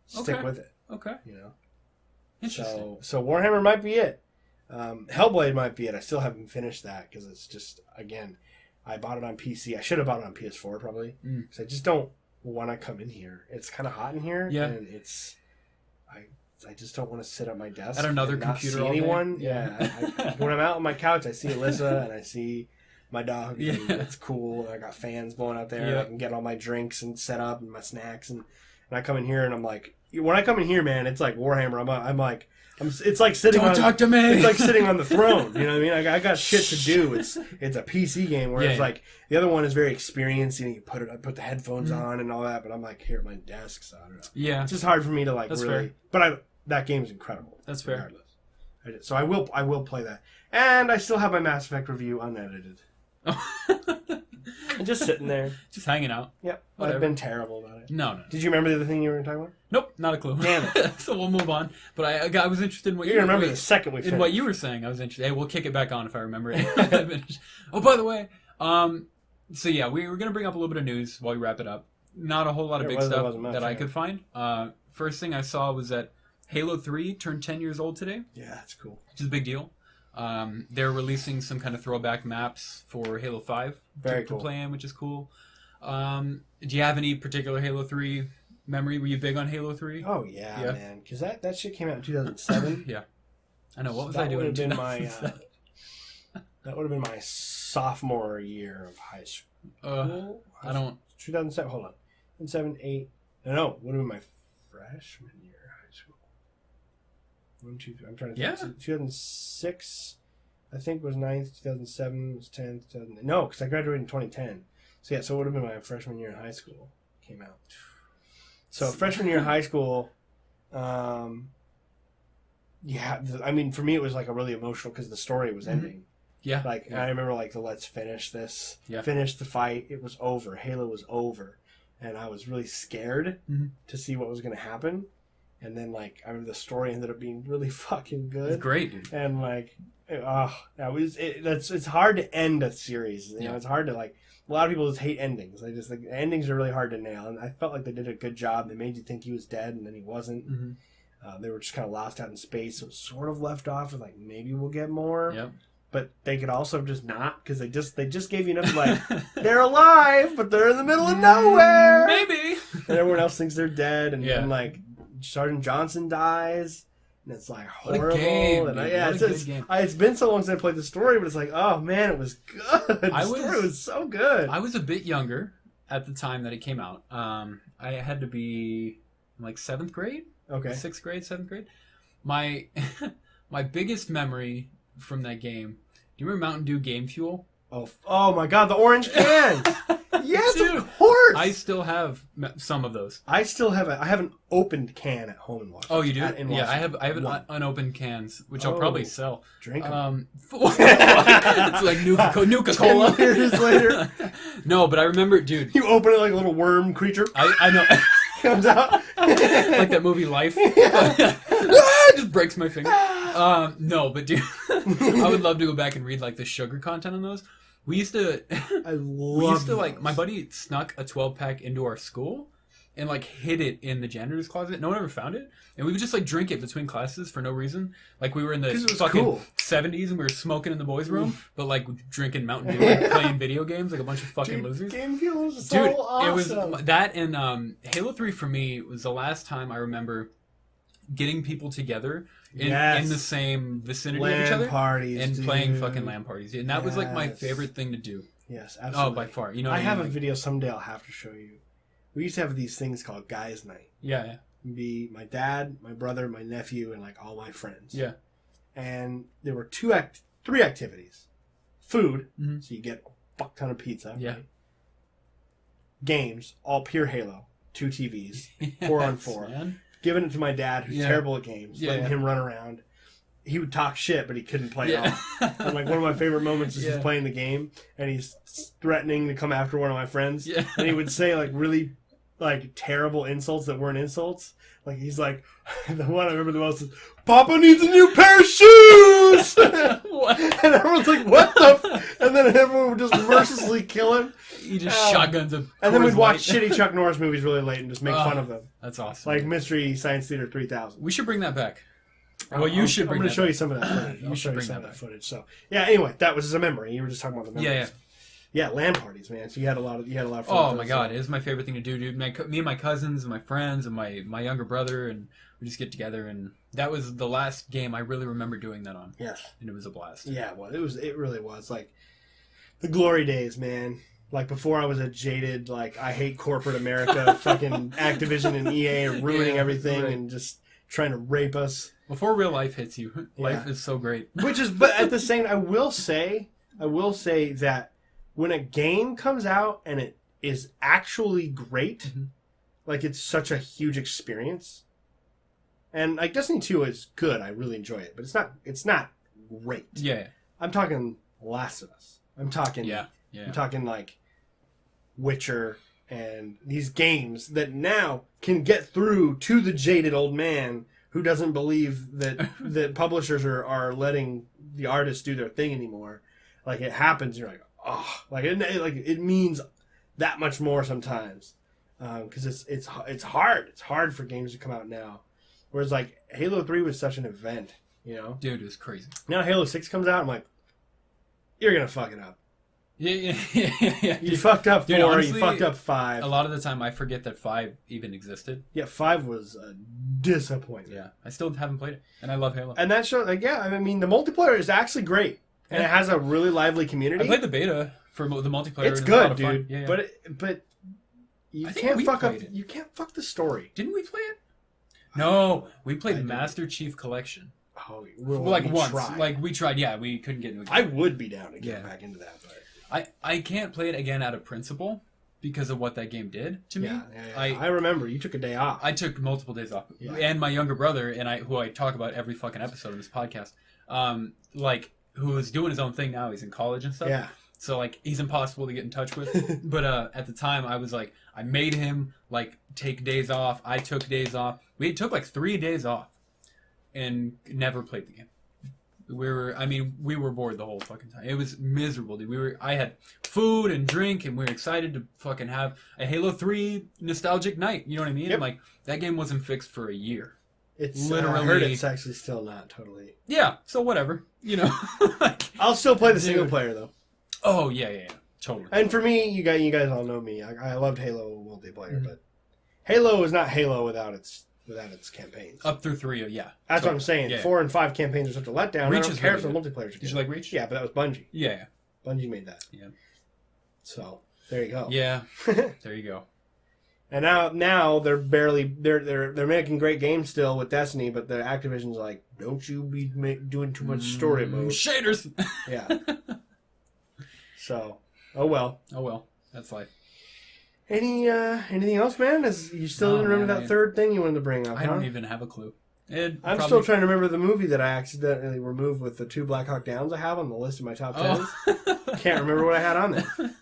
stick with it. Okay. Interesting. So Warhammer might be it. Hellblade might be it. I still haven't finished that because it's just I bought it on PC. I should have bought it on PS4 probably because I just don't want to come in here. It's kind of hot in here, and I just don't want to sit at my desk at another and computer. Not see anyone. Yeah. When I'm out on my couch, I see Alyssa and I see my dog. Yeah. It's cool. I got fans blowing out there. I can get all my drinks and set up and my snacks and I come in here and I'm like, when I come in here, man, it's like Warhammer. It's like sitting. Don't talk to me. It's like sitting on the throne. You know what I mean? I got shit to do. It's a PC game, whereas like the other one is very experienced. I put the headphones on and all that, but I'm like here at my desk, so I don't know. Yeah, it's just hard for me to like That's really. Fair. But that game is incredible. That's fair. Regardless. So I will play that, and I still have my Mass Effect review unedited. And just sitting there. Just hanging out. Yep. Whatever. I've been terrible about it. No. Did you remember the other thing you were talking about? Nope, not a clue. Damn it. So we'll move on. But I was interested in what you remember the second we finished. In what you were saying. I was interested. Hey, we'll kick it back on if I remember it. Oh, by the way, so yeah, we were going to bring up a little bit of news while we wrap it up. Not a whole lot of big stuff that I could find. First thing I saw was that Halo 3 turned 10 years old today. Yeah, that's cool. Which is a big deal. They're releasing some kind of throwback maps for Halo 5 to play in, which is cool. Do you have any particular Halo 3 memory? Were you big on Halo 3? Oh, yeah. Man. Because that shit came out in 2007. Yeah. I know. What was I doing in 2007? That would have been my sophomore year of high school. I don't... 2007, hold on. 2007, 8... No, it would have been my freshman year of high school. 1, 2, 3. I'm trying to think. Yeah. 2006, I think, was 9th. 2007 was 10th. 2000... No, because I graduated in 2010. So, yeah, so it would have been my freshman year in high school. Came out. So, freshman year in high school... yeah, I mean, for me, it was like a really emotional because the story was ending. Yeah. Like, I remember, like, let's finish this. Yeah. Finish the fight. It was over. Halo was over. And I was really scared to see what was going to happen. And then, like, I remember the story ended up being really fucking good. It's great, dude. And, like, it's hard to end a series. You know, it's hard to, like, a lot of people just hate endings. Like, endings are really hard to nail. And I felt like they did a good job. They made you think he was dead, and then he wasn't. They were just kind of lost out in space. So it was sort of left off with, like, maybe we'll get more. Yep. But they could also just not, because they just gave you enough, like, they're alive, but they're in the middle of nowhere. Maybe. And everyone else thinks they're dead, and like, Sergeant Johnson dies, and it's, like, horrible. What a game, and game. It's been so long since I played the story, but it's like, oh, man, it was good. The story was so good. I was a bit younger at the time that it came out. I had to be, like, 7th grade? Okay. 6th grade, 7th grade. My biggest memory from that game. Do you remember Mountain Dew Game Fuel? Oh my God, the orange cans! Yes, dude, of course. I still have some of those. I have an opened can at home in Washington. Oh, you do? Yeah, I have unopened cans, which I'll probably sell. Drink them. It's like Nuka-Cola. 10 years later. No, but I remember, dude. You open it like a little worm creature. I know. Comes out. Like that movie Life. It just breaks my finger. No, but dude, I would love to go back and read like the sugar content on those. We used to like, my buddy snuck a 12-pack into our school and like hid it in the janitor's closet. No one ever found it. And we would just like drink it between classes for no reason. Like we were in the fucking 70s and we were smoking in the boys' room, but like drinking Mountain Dew and playing video games like a bunch of fucking losers. Game Fuel was so awesome. It was that, and Halo 3 for me was the last time I remember getting people together in the same vicinity of each other parties, and playing fucking LAN parties. And that was like my favorite thing to do. Yes, absolutely. Oh, by far. You know, I have a video someday I'll have to show you. We used to have these things called Guys Night. Yeah. It'd be my dad, my brother, my nephew, and like all my friends. Yeah. And there were three activities. Food, so you get a fuck ton of pizza. Yeah. Right? Games, all pure Halo. 2 TVs, 4-on-4. Man. Giving it to my dad, who's terrible at games, letting him run around. He would talk shit, but he couldn't play at all. And like one of my favorite moments is he's playing the game, and he's threatening to come after one of my friends. Yeah. And he would say like really like terrible insults that weren't insults. Like he's like, the one I remember the most is, "Papa needs a new pair of shoes!" What? And everyone's like, "What the?" And then everyone would just mercilessly kill him. He just shotguns him. And then we'd watch shitty Chuck Norris movies really late and just make fun of them. That's awesome. Like Mystery Science Theater 3000. We should bring that back. Well, you should bring that back. I'm going to show you some of that footage. You should bring some of that footage. So, yeah, anyway, that was a memory. You were just talking about the memories. Yeah. Yeah, LAN parties, man. So you had a lot of fun. Oh my God, it is my favorite thing to do, dude. Me and my cousins and my friends and my younger brother, and we just get together, and that was the last game I really remember doing that on. Yes. And it was a blast. Yeah, well, it really was. Like the glory days, man. Like before I was a jaded, like I hate corporate America, fucking Activision and EA are ruining everything and just trying to rape us. Before real life hits you, life is so great. But at the same, I will say that when a game comes out and it is actually great, like it's such a huge experience. And like Destiny 2 is good, I really enjoy it, but it's not great. Yeah. I'm talking Last of Us. I'm talking Yeah. I'm talking like Witcher and these games that now can get through to the jaded old man who doesn't believe that that publishers are letting the artists do their thing anymore. Like, it happens, you're like, oh, it means that much more sometimes, because it's hard. It's hard for games to come out now. Whereas like Halo 3 was such an event, you know. Dude, it was crazy. Now Halo 6 comes out, I'm like, you're gonna fuck it up. Yeah. You fucked up 4, honestly, you fucked up 5. A lot of the time I forget that 5 even existed. Yeah, 5 was a disappointment. Yeah, I still haven't played it, and I love Halo. And that show, like, yeah, I mean, the multiplayer is actually great, and it has a really lively community. I played the beta for the multiplayer. It's good, dude. Yeah. But you can't fuck up. You can't fuck the story. Didn't we play it? No, we played Master Chief Collection. Oh, like once. Tried. Like we tried. Yeah, we couldn't get into it. I would be down to get back into that, but I can't play it again out of principle because of what that game did to me. Yeah. I remember you took a day off. I took multiple days off, and my younger brother and who I talk about every fucking episode of this podcast, who is doing his own thing now. He's in college and stuff. Yeah. So like he's impossible to get in touch with. But at the time I was like, I made him like take days off. I took days off. We took like 3 days off, and never played the game. We were bored the whole fucking time. It was miserable, dude. I had food and drink, and we were excited to fucking have a Halo 3 nostalgic night. You know what I mean? Yep. Like, that game wasn't fixed for a year. It's literally. I heard it's actually still not totally. Yeah. So whatever. You know. I'll still play the single player though. Oh yeah, totally. And for me, you guys all know me. I loved Halo multiplayer, but Halo is not Halo without its campaigns. Up through 3, yeah. That's what I'm saying. Yeah. 4 and 5 campaigns are such a letdown. Reach I don't care if the multiplayer. Did you like Reach? Yeah, but that was Bungie. Yeah. Bungie made that. Yeah. So there you go. Yeah. There you go. And now they're making great games still with Destiny, but the Activision's like, don't you be doing too much story mode. Shaders. Yeah. So, oh well. That's life. Anything else, man? You still didn't remember that third thing you wanted to bring up? I don't even have a clue. I'm still trying to remember the movie that I accidentally removed with the 2 Black Hawk Downs I have on the list of my top 10s. Can't remember what I had on there.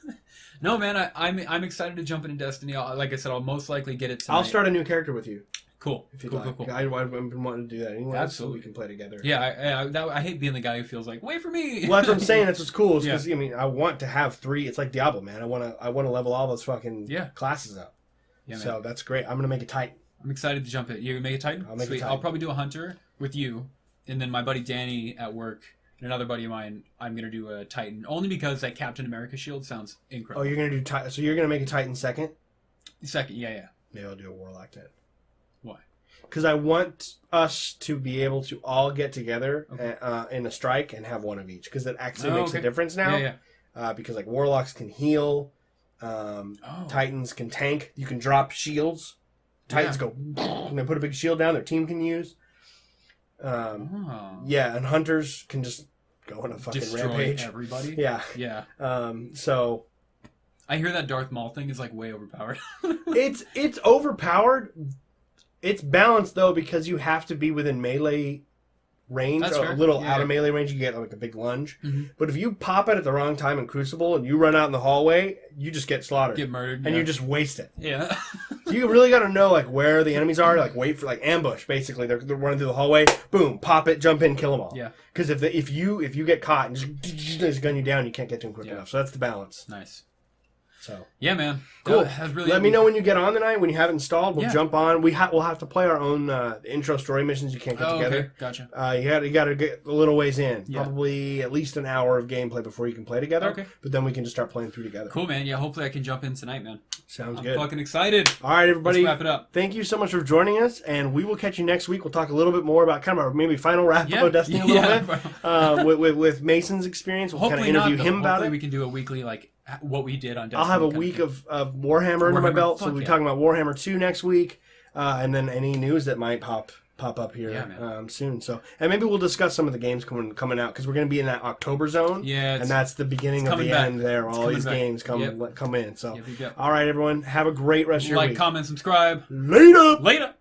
No, man, I'm excited to jump into Destiny. Like I said, I'll most likely get it tonight. I'll start a new character with you. Cool. If you'd like. Cool. I've been wanting to do that anyway. Absolutely. So we can play together. Yeah, I hate being the guy who feels like, wait for me. Well, that's what I'm saying. That's what's cool. Because I want to have 3. It's like Diablo, man. I want to level all those fucking classes up. Yeah, man. So that's great. I'm gonna make a Titan. I'm excited to jump in. You make a Titan? I'll make a Titan. I'll probably do a Hunter with you, and then my buddy Danny at work and another buddy of mine. I'm gonna do a Titan only because that Captain America shield sounds incredible. Oh, you're gonna do Titan. So you're gonna make a Titan second? Second, yeah. Maybe I'll do a Warlock then. Why? Because I want us to be able to all get together in a strike and have one of each. Because it actually makes a difference now. Yeah. Because like Warlocks can heal, Titans can tank. You can drop shields. Titans go and then put a big shield down their team can use. Yeah, and Hunters can just go on a fucking destroy rampage. Everybody. Yeah. So I hear that Darth Maul thing is like way overpowered. It's overpowered. It's balanced though because you have to be within melee range. That's fair. A little out of melee range, you get like a big lunge. Mm-hmm. But if you pop it at the wrong time in Crucible and you run out in the hallway, you just get slaughtered. Get murdered. And you just waste it. Yeah. So you really got to know like where the enemies are. Like wait for like ambush. Basically, they're running through the hallway. Boom, pop it, jump in, kill them all. Yeah. Because if you get caught and just gun you down, you can't get to them quick enough. So that's the balance. Nice. So yeah, man. Cool. Really Let me know when you get on tonight. When you have it installed, we'll jump on. We'll have to play our own intro story missions. You can't get together. Okay. Gotcha. You got to get a little ways in. Yeah. Probably at least an hour of gameplay before you can play together. Okay. But then we can just start playing through together. Cool, man. Yeah. Hopefully I can jump in tonight, man. Sounds good. I'm fucking excited. All right, everybody. Let's wrap it up. Thank you so much for joining us, and we will catch you next week. We'll talk a little bit more about kind of our maybe final wrap up of Destiny a little bit with Mason's experience. We'll kind of interview him about it. Hopefully we can do a weekly like what we did on Destiny. I'll have a week of Warhammer under my belt, so we'll be talking about Warhammer 2 next week, and then any news that might pop up here soon. So, and maybe we'll discuss some of the games coming out because we're going to be in that October zone. Yeah, and that's the beginning of the end there. All these games come in. So, all right, everyone, have a great rest of your week. Like, comment, subscribe. Later.